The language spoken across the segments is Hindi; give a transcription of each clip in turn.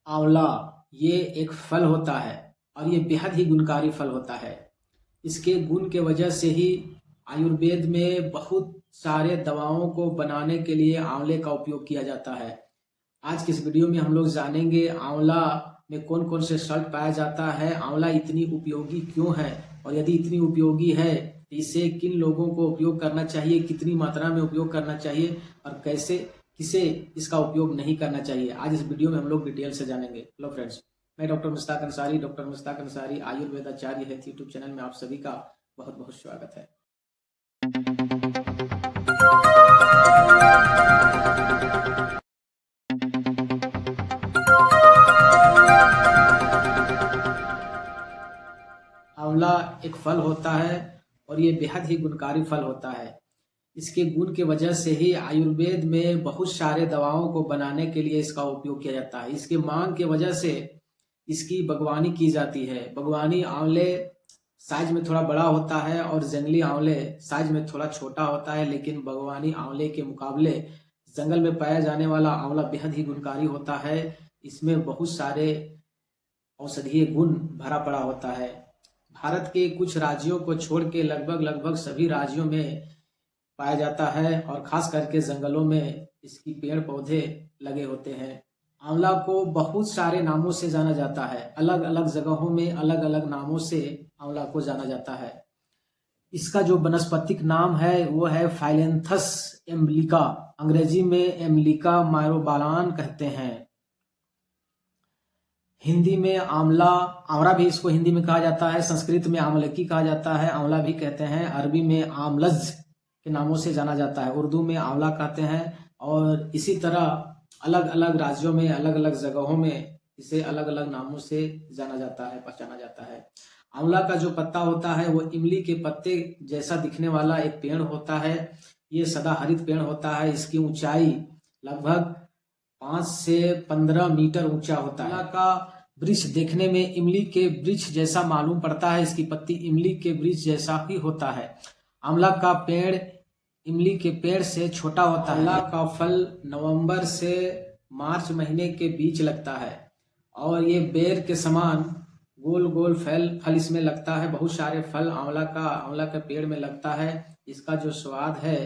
आंवला ये एक फल होता है और ये बेहद ही गुणकारी फल होता है। इसके गुण के वजह से ही आयुर्वेद में बहुत सारे दवाओं को बनाने के लिए आंवले का उपयोग किया जाता है। आज की इस वीडियो में हम लोग जानेंगे आंवला में कौन कौन से सल्ट पाया जाता है, आंवला इतनी उपयोगी क्यों है और यदि इतनी उपयोगी है तो इसे किन लोगों को उपयोग करना चाहिए, कितनी मात्रा में उपयोग करना चाहिए और कैसे किसे इसका उपयोग नहीं करना चाहिए। आज इस वीडियो में हम लोग डिटेल से जानेंगे। हेलो फ्रेंड्स, मैं डॉक्टर मुश्ताक अंसारी आयुर्वेदाचार्य हेल्थ यूट्यूब चैनल में आप सभी का बहुत बहुत स्वागत है। आंवला एक फल होता है और ये बेहद ही गुणकारी फल होता है। इसके गुण के वजह से ही आयुर्वेद में बहुत सारे दवाओं को बनाने के लिए इसका उपयोग किया जाता है। इसके मांग के वजह से इसकी बागवानी की जाती है। बागवानी आंवले साइज में थोड़ा बड़ा होता है और जंगली आंवले साइज में थोड़ा छोटा होता है, लेकिन बागवानी आंवले के मुकाबले जंगल में पाया जाने वाला आंवला बेहद ही गुणकारी होता है। इसमें बहुत सारे औषधीय गुण भरा पड़ा होता है। भारत के कुछ राज्यों को छोड़ के लगभग सभी राज्यों में पाया जाता है और खास करके जंगलों में इसकी पेड़ पौधे लगे होते हैं। आंवला को बहुत सारे नामों से जाना जाता है। अलग अलग जगहों में अलग अलग नामों से आंवला को जाना जाता है। इसका जो वनस्पतिक नाम है वो है फाइलेंथस एम्बलिका। अंग्रेजी में एम्बलिका मायरोबालान कहते हैं। हिंदी में आंवला भी इसको हिंदी में कहा जाता है। संस्कृत में आमलकी कहा जाता है, आंवला भी कहते हैं। अरबी में आमलज के नामों से जाना जाता है। उर्दू में आंवला कहते हैं। और इसी तरह अलग अलग राज्यों में अलग अलग जगहों में इसे अलग अलग नामों से जाना जाता है, पहचाना जाता है। आंवला का जो पत्ता होता है वो इमली के पत्ते जैसा दिखने वाला एक पेड़ होता है। ये सदाहरित पेड़ होता है। इसकी ऊंचाई लगभग 5 से 15 मीटर ऊंचा होता है। आंवला का वृक्ष देखने में इमली के वृक्ष जैसा मालूम पड़ता है। इसकी पत्ती इमली के वृक्ष जैसा ही होता है। आंवला का पेड़ इमली के पेड़ से छोटा होता है। आंवला का फल नवंबर से मार्च महीने के बीच लगता है और ये बेर के समान गोल गोल फल इसमें लगता है। बहुत सारे फल आंवला के पेड़ में लगता है। इसका जो स्वाद है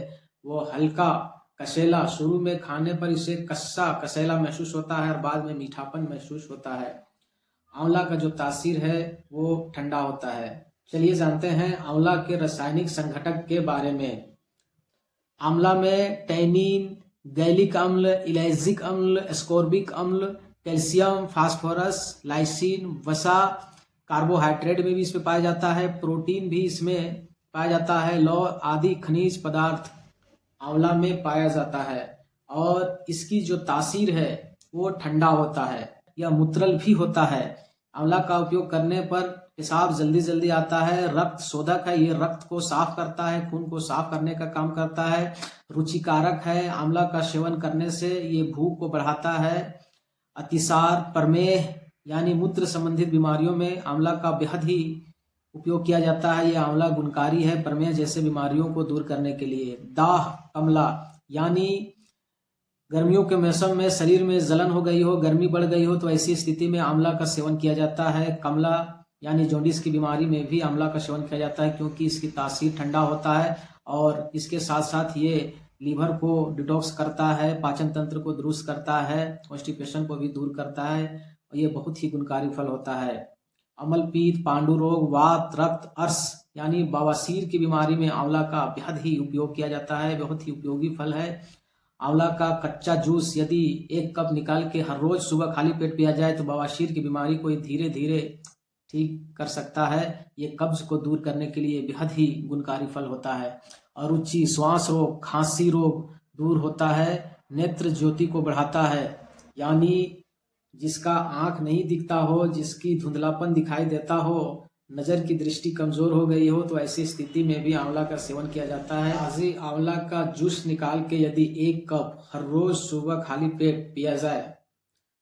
वो हल्का कसेला, शुरू में खाने पर इसे कसेला महसूस होता है और बाद में मीठापन महसूस होता है। आंवला का जो तासीर है वो ठंडा होता है। चलिए जानते हैं आंवला के रासायनिक संघटक के बारे में। आंवला में टैनिन, गैलिक अम्ल, इलैजिक अम्ल, एस्कॉर्बिक अम्ल, कैल्शियम, फास्फोरस, लाइसिन, वसा, कार्बोहाइड्रेट में भी इसमें पाया जाता है। प्रोटीन भी इसमें पाया जाता है। लौह आदि खनिज पदार्थ आंवला में पाया जाता है और इसकी जो तासीर है वो ठंडा होता है। यह मूत्रल भी होता है। आंवला का उपयोग करने पर पेशाब जल्दी आता है। रक्त शोधक है, ये रक्त को साफ करता है, खून को साफ करने का काम करता है। रुचिकारक है, आंवला का सेवन करने से ये भूख को बढ़ाता है। अतिसार, प्रमेह यानी मूत्र संबंधित बीमारियों में आंवला का बेहद ही उपयोग किया जाता है। यह आंवला गुणकारी है प्रमेह जैसे बीमारियों को दूर करने के लिए। दाह, कमला यानी गर्मियों के मौसम में शरीर में जलन हो गई हो, गर्मी बढ़ गई हो तो ऐसी स्थिति में आंवला का सेवन किया जाता है। कमला यानी जॉन्डिस की बीमारी में भी आंवला का सेवन किया जाता है क्योंकि इसकी तासीर ठंडा होता है और इसके साथ साथ ये लीवर को डिटॉक्स करता है, पाचन तंत्र को दुरुस्त करता है, कॉन्स्टिपेशन को भी दूर करता है और ये बहुत ही गुणकारी फल होता है। अम्लपीत, पांडु रोग, वात, रक्त अर्श यानी बवासीर की बीमारी में आंवला का बेहद ही उपयोग किया जाता है। बहुत ही उपयोगी फल है। आंवला का कच्चा जूस यदि 1 कप निकाल के हर रोज सुबह खाली पेट पिया जाए तो बवासीर की बीमारी को धीरे धीरे ठीक कर सकता है। ये कब्ज को दूर करने के लिए बेहद ही गुणकारी फल होता है। अरुचि, श्वास रोग, खांसी रोग दूर होता है। नेत्र ज्योति को बढ़ाता है, यानी जिसका आंख नहीं दिखता हो, जिसकी धुंधलापन दिखाई देता हो, नजर की दृष्टि कमजोर हो गई हो तो ऐसी स्थिति में भी आंवला का सेवन किया जाता है। ताज़ी आंवला का जूस निकाल के यदि 1 कप हर रोज सुबह खाली पेट पिया जाए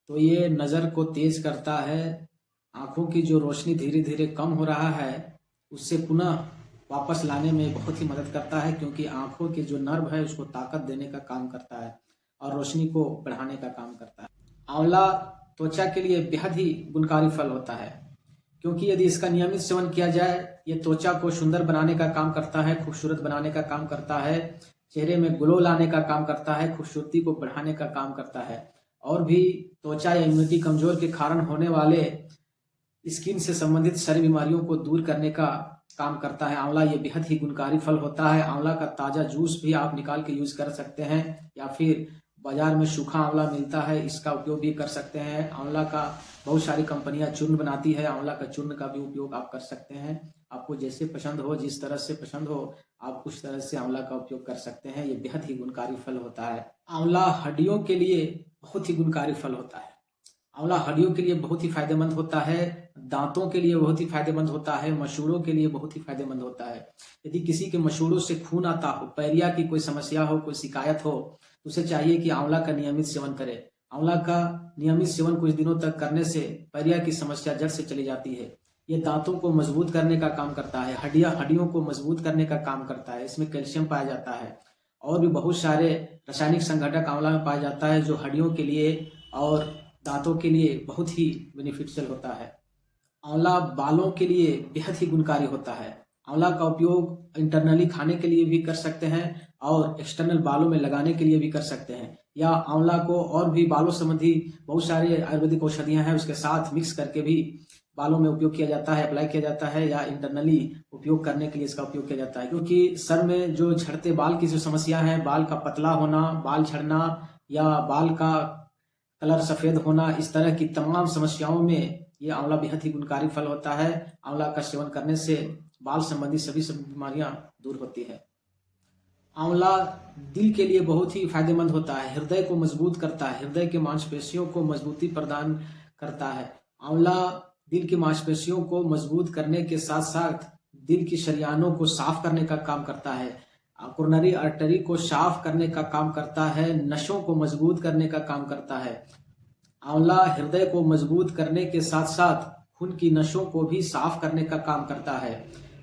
तो ये नजर को तेज करता है। आंखों की जो रोशनी धीरे धीरे कम हो रहा है उससे पुनः वापस लाने में बहुत ही मदद करता है क्योंकि आंखों के जो नर्व है उसको ताकत देने का काम करता है और रोशनी को बढ़ाने का काम करता है। आंवला त्वचा के लिए बेहद ही गुणकारी फल होता है, क्योंकि यदि इसका नियमित सेवन किया जाए, ये त्वचा को सुंदर बनाने का काम करता है, खूबसूरत बनाने का काम करता है, चेहरे में ग्लो लाने का काम करता है, खूबसूरती को बढ़ाने का काम करता है, और भी त्वचा या इम्यूनिटी कमजोर के कारण होने वाले स्किन से संबंधित सारी बीमारियों को दूर करने का काम करता है आंवला। ये बेहद ही गुणकारी फल होता है। आंवला का ताज़ा जूस भी आप निकाल के यूज कर सकते हैं, या फिर बाजार में सूखा आंवला मिलता है, इसका उपयोग भी कर सकते हैं। आंवला का बहुत सारी कंपनियां चूर्ण बनाती है, आंवला का चूर्ण का भी उपयोग आप कर सकते हैं। आपको जैसे पसंद हो, जिस तरह से पसंद हो, आप उस तरह से आंवला का उपयोग कर सकते हैं। ये बेहद ही गुणकारी फल होता है। आंवला हड्डियों के लिए बहुत ही गुणकारी फल होता है। आंवला हड्डियों के लिए बहुत ही फायदेमंद होता है, दांतों के लिए बहुत ही फायदेमंद होता है, मसूड़ों के लिए बहुत ही फायदेमंद होता है। यदि किसी के मसूड़ों से खून आता हो, पैरिया की कोई समस्या हो, कोई शिकायत हो, तो उसे चाहिए कि आंवला का नियमित सेवन करे। आंवला का नियमित सेवन कुछ दिनों तक करने से पैरिया की समस्या जड़ से चली जाती है। ये दांतों को मजबूत करने का काम करता है, हड्डियों को मजबूत करने का काम करता है। इसमें कैल्शियम पाया जाता है, और भी बहुत सारे रासायनिक संघटक आंवला में पाया जाता है, जो हड्डियों के लिए और दांतों के लिए बहुत ही बेनिफिशियल होता है। आंवला बालों के लिए बेहद ही गुणकारी होता है। आंवला का उपयोग इंटरनली खाने के लिए भी कर सकते हैं और एक्सटर्नल बालों में लगाने के लिए भी कर सकते हैं, या आंवला को और भी बालों संबंधी बहुत सारे आयुर्वेदिक औषधियां हैं, उसके साथ मिक्स करके भी बालों में उपयोग किया जाता है, अप्लाई किया जाता है, या इंटरनली उपयोग करने के लिए इसका उपयोग किया जाता है। क्योंकि सर में जो झड़ते बाल की जो समस्या है, बाल का पतला होना, बाल झड़ना, या बाल का कलर सफेद होना, इस तरह की तमाम समस्याओं में ये आंवला बेहद ही गुणकारी फल होता है। आंवला का सेवन करने से बाल संबंधी सभी बीमारियां दूर होती है। आंवला दिल के लिए बहुत ही फायदेमंद होता है, हृदय को मजबूत करता है, हृदय के मांसपेशियों को मजबूती प्रदान करता है। आंवला दिल की मांसपेशियों को मजबूत करने के साथ साथ दिल की शरियानों को साफ करने का काम करता है, कोरोनरी आर्टरी को साफ करने का काम करता है, नसों को मजबूत करने का काम करता है। आंवला हृदय को मजबूत करने के साथ साथ खून की नसों को भी साफ करने का काम करता है,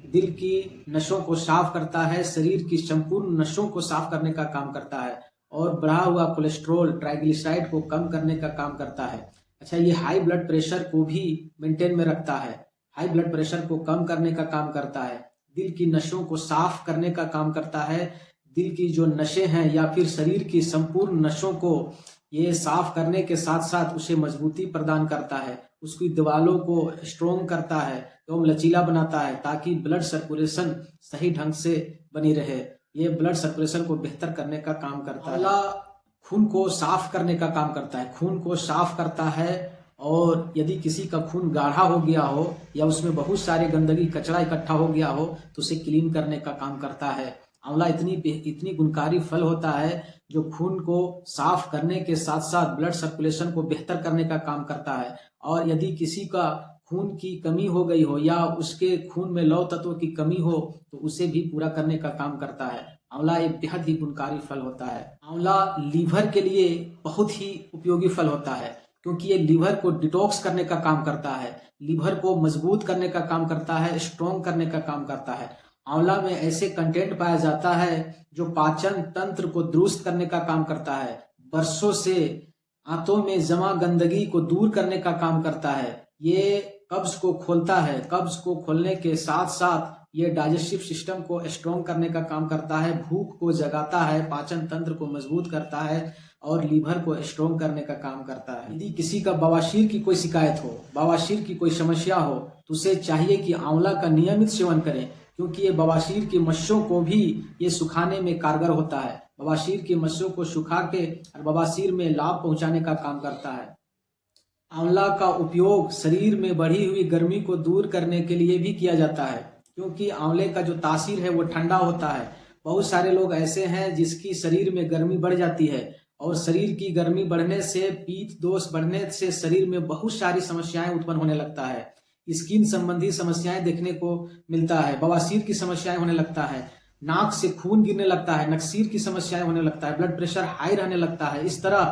दिल की नसों को साफ करता है, शरीर की संपूर्ण नसों को साफ करने का काम करता है, और बढ़ा हुआ कोलेस्ट्रॉल, ट्राइग्लिसराइड को कम करने का काम करता है। अच्छा, ये हाई ब्लड प्रेशर को भी मेंटेन में रखता है, हाई ब्लड प्रेशर को कम करने का काम करता है, दिल की नसों को साफ करने का काम करता है। दिल की जो नसें हैं या फिर शरीर की संपूर्ण नसों को ये साफ करने के साथ साथ उसे मजबूती प्रदान करता है, उसकी दीवारों को स्ट्रोंग करता है एवं लचीला बनाता है, ताकि ब्लड सर्कुलेशन सही ढंग से बनी रहे। ये ब्लड सर्कुलेशन को बेहतर करने का काम करता है। आंवला खून को साफ करने का काम करता है, खून को साफ करता है, और यदि किसी का खून गाढ़ा हो गया हो या उसमें बहुत सारे गंदगी कचरा इकट्ठा हो गया हो, तो उसे क्लीन करने का काम करता है। आंवला इतनी गुणकारी फल होता है जो खून को साफ करने के साथ साथ ब्लड सर्कुलेशन को बेहतर करने का काम करता है। और यदि किसी का खून की कमी हो गई हो या उसके खून में लौह तत्व की कमी हो, तो उसे भी पूरा करने का काम करता है। आंवला एक बेहद ही गुणकारी फल होता है। आंवला लीवर के लिए बहुत ही उपयोगी फल होता है, क्योंकि ये लीवर को डिटॉक्स करने का काम करता है, लीवर को मजबूत करने का काम करता है, स्ट्रॉन्ग करने का काम करता है। आंवला में ऐसे कंटेंट पाया जाता है जो पाचन तंत्र को दुरुस्त करने का काम करता है, बरसों से आंतों में जमा गंदगी को दूर करने का काम करता है, ये कब्ज को खोलता है, कब्ज को खोलने के साथ साथ ये डाइजेस्टिव सिस्टम को स्ट्रॉन्ग करने का काम करता है, भूख को जगाता है, पाचन तंत्र को मजबूत करता है, और लीवर को स्ट्रॉन्ग करने का काम करता है। यदि किसी का बवासीर की कोई शिकायत हो, बवासीर की कोई समस्या हो, तो उसे चाहिए कि आंवला का नियमित सेवन करें, क्योंकि ये बवासीर की मस्यों को भी ये सुखाने में कारगर होता है। बवासीर की मस्यों को सुखा के और बवासीर में लाभ पहुंचाने का काम करता है। आंवला का उपयोग शरीर में बढ़ी हुई गर्मी को दूर करने के लिए भी किया जाता है, क्योंकि आंवले का जो तासीर है वो ठंडा होता है। बहुत सारे लोग ऐसे हैं जिसकी शरीर में गर्मी बढ़ जाती है, और शरीर की गर्मी बढ़ने से, पीत दोष बढ़ने से शरीर में बहुत सारी समस्याएं उत्पन्न होने लगता है। स्किन संबंधी समस्याएं देखने को मिलता है, बवासीर की समस्याएं होने लगता है, नाक से खून गिरने लगता है, नक्सीर की समस्याएं होने लगता है, ब्लड प्रेशर हाई रहने लगता है। इस तरह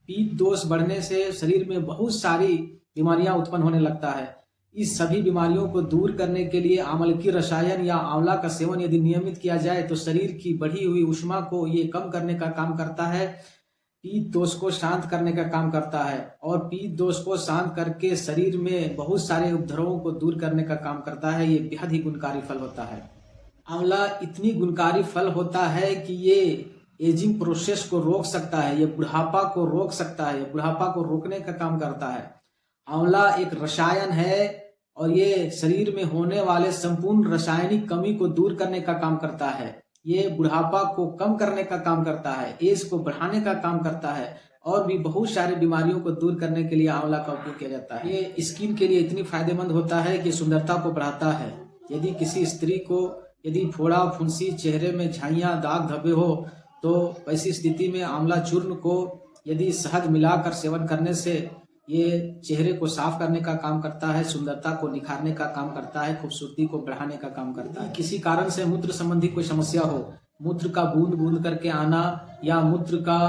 पीत दोष बढ़ने से शरीर में बहुत सारी बीमारियां उत्पन्न होने लगता है। इस सभी बीमारियों को दूर करने के लिए आंवले की रसायन या आंवला का सेवन यदि नियमित किया जाए, तो शरीर की बढ़ी हुई ऊष्मा को ये कम करने का काम करता है, पीत दोष को शांत करने का काम करता है और पीत दोष को शांत करके शरीर में बहुत सारे उपद्रवों को दूर करने का काम करता है। ये बेहद ही गुणकारी फल होता है। आंवला इतनी गुणकारी फल होता है कि ये एजिंग प्रोसेस को रोक सकता है, ये बुढ़ापा को रोक सकता है, ये बुढ़ापा को रोकने का काम करता है। आंवला एक रसायन है और ये शरीर में होने वाले संपूर्ण रासायनिक कमी को दूर करने का काम करता है। ये बुढ़ापा को कम करने का काम करता है, एज को बढ़ाने का काम करता है और भी बहुत सारे बीमारियों को दूर करने के लिए आंवला का उपयोग किया जाता है। ये स्किन के लिए इतनी फायदेमंद होता है कि सुंदरता को बढ़ाता है। यदि किसी स्त्री को यदि फोड़ा फुंसी, चेहरे में झाइयाँ, दाग धब्बे हो तो वैसी स्थिति में आंवला चूर्ण को यदि शहद मिलाकर सेवन करने से ये चेहरे को साफ करने का काम करता है, सुंदरता को निखारने का काम करता है, खूबसूरती को बढ़ाने का काम करता है। किसी कारण से मूत्र संबंधी कोई समस्या हो, मूत्र का बूंद बूंद करके आना या मूत्र का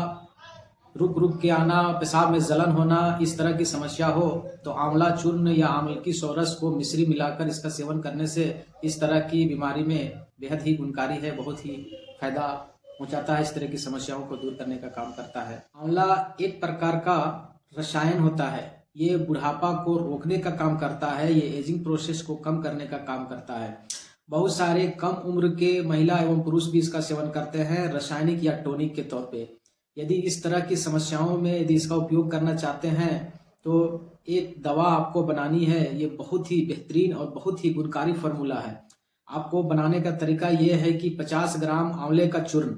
रुक रुक के आना, पेशाब में जलन होना, इस तरह की समस्या हो तो आंवला चूर्ण या आंवले की सोरस को मिश्री मिलाकर इसका सेवन करने से इस तरह की बीमारी में बेहद ही गुणकारी है, बहुत ही फायदा पहुंचाता है, इस तरह की समस्याओं को दूर करने का काम करता है। आंवला एक प्रकार का रसायन होता है, ये बुढ़ापा को रोकने का काम करता है, ये एजिंग प्रोसेस को कम करने का काम करता है। बहुत सारे कम उम्र के महिला एवं पुरुष भी इसका सेवन करते हैं रासायनिक या टॉनिक के तौर पे। यदि इस तरह की समस्याओं में यदि इसका उपयोग करना चाहते हैं तो एक दवा आपको बनानी है। ये बहुत ही बेहतरीन और बहुत ही गुणकारी फार्मूला है। आपको बनाने का तरीका ये है कि 50 ग्राम आंवले का चूर्ण,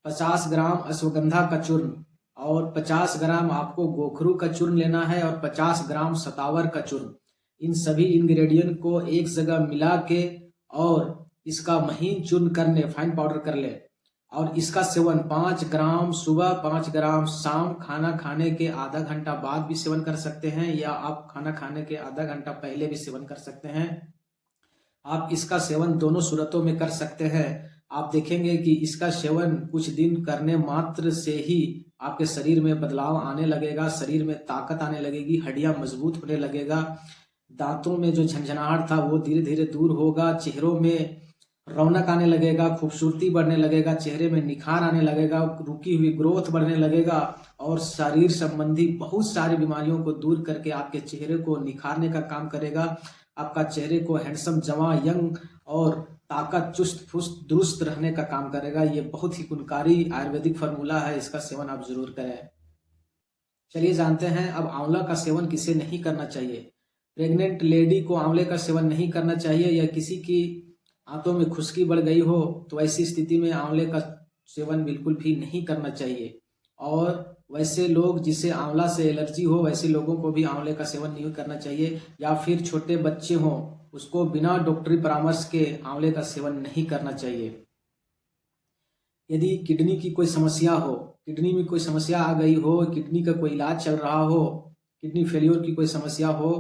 50 ग्राम अश्वगंधा का चूर्ण और 50 ग्राम आपको गोखरू का चूर्ण लेना है और 50 ग्राम सतावर का चूर्ण। इन सभी इंग्रेडिएंट को एक जगह मिला के और इसका महीन चूर्ण करने, फाइन पाउडर कर ले और इसका सेवन 5 ग्राम सुबह, 5 ग्राम शाम, खाना खाने के आधा घंटा बाद भी सेवन कर सकते हैं या आप खाना खाने के आधा घंटा पहले भी सेवन कर सकते हैं। आप इसका सेवन दोनों सूरतों में कर सकते हैं। आप देखेंगे कि इसका सेवन कुछ दिन करने मात्र से ही आपके शरीर में बदलाव आने लगेगा, शरीर में ताकत आने लगेगी, हड्डियां मजबूत होने लगेगा, दांतों में जो झंझनाहट था वो धीरे धीरे दूर होगा, चेहरों में रौनक आने लगेगा, खूबसूरती बढ़ने लगेगा, चेहरे में निखार आने लगेगा, रुकी हुई ग्रोथ बढ़ने लगेगा और शरीर संबंधी बहुत सारी बीमारियों को दूर करके आपके चेहरे को निखारने का काम करेगा। आपका चेहरे को हैंडसम, जवां, यंग और ताकत, चुस्त फुस्त, दुरुस्त रहने का काम करेगा। ये बहुत ही गुणकारी आयुर्वेदिक फार्मूला है, इसका सेवन आप जरूर करें। चलिए जानते हैं अब आंवला का सेवन किसे नहीं करना चाहिए। प्रेग्नेंट लेडी को आंवले का सेवन नहीं करना चाहिए या किसी की आंतों में खुश्की बढ़ गई हो तो ऐसी स्थिति में आंवले का सेवन बिल्कुल भी नहीं करना चाहिए। और वैसे लोग जिसे आंवला से एलर्जी हो वैसे लोगों को भी आंवले का सेवन नहीं करना चाहिए। या फिर छोटे बच्चे हों उसको बिना डॉक्टरी परामर्श के आंवले का सेवन नहीं करना चाहिए। यदि किडनी की कोई समस्या हो, किडनी में कोई समस्या आ गई हो, किडनी का कोई इलाज चल रहा हो, किडनी फेलियर की कोई समस्या हो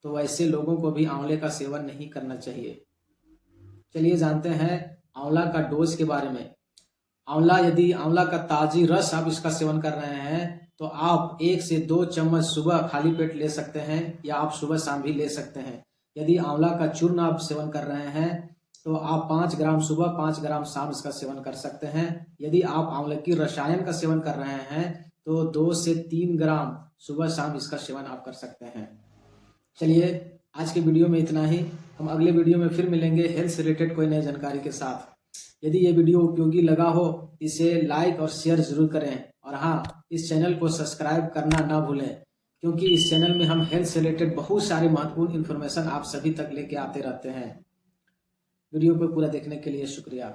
तो वैसे लोगों को भी आंवले का सेवन नहीं करना चाहिए। चलिए जानते हैं आंवला का डोज के बारे में। यदि आंवला का ताजी रस आप इसका सेवन कर रहे हैं तो आप 1 से 2 चम्मच सुबह खाली पेट ले सकते हैं या आप सुबह शाम भी ले सकते हैं। यदि आंवला का चूर्ण आप सेवन कर रहे हैं तो आप 5 ग्राम सुबह, 5 ग्राम शाम इसका सेवन कर सकते हैं। यदि आप आंवले की रसायन का सेवन कर रहे हैं तो 2 से 3 ग्राम सुबह शाम इसका सेवन आप कर सकते हैं। चलिए आज के वीडियो में इतना ही। हम अगले वीडियो में फिर मिलेंगे हेल्थ से रिलेटेड कोई नई जानकारी के साथ। यदि ये वीडियो उपयोगी लगा हो इसे लाइक और शेयर जरूर करें और हाँ, इस चैनल को सब्सक्राइब करना ना भूलें क्योंकि इस चैनल में हम हेल्थ से रिलेटेड बहुत सारी महत्वपूर्ण इन्फॉर्मेशन आप सभी तक लेके आते रहते हैं। वीडियो को पूरा देखने के लिए शुक्रिया।